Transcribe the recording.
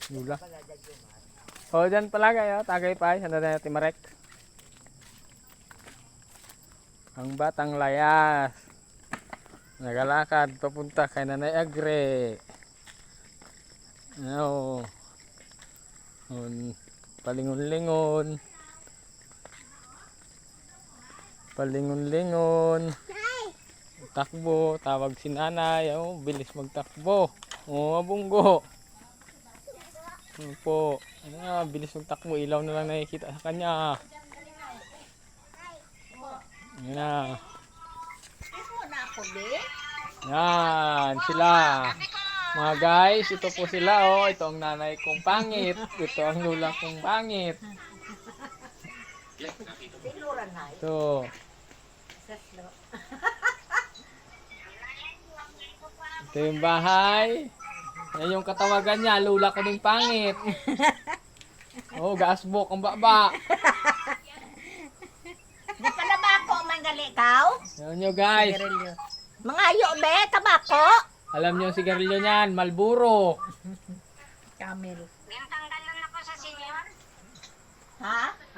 Lula. O, dyan pala kayo. Tagay pa. Sanda na natin marek. Ang batang layas. Nagalakad. Papunta kay Nanay Agre. Ano. Palingon-lingon. Palingon-lingon. Takbo. Tawag si nanay. Oh, bilis magtakbo. Oh, bunggo. Ano po. Bilis magtakbo. Ilaw na lang nakikita sa kanya. Yan na. Yan sila. Mga guys, ito po sila. Oh, ito ang nanay kong pangit. Ito ang lula kong pangit. Ito. Ito yung bahay. Yan yung katawagan niya. Lula ko ding pangit. Oh, gasbok ang baba. Di pala ba ako manggali ikaw? Yan nyo guys. Mga ayo be, tabako. Alam nyo yung sigarilyo niyan. Malburo. Camel. Ha?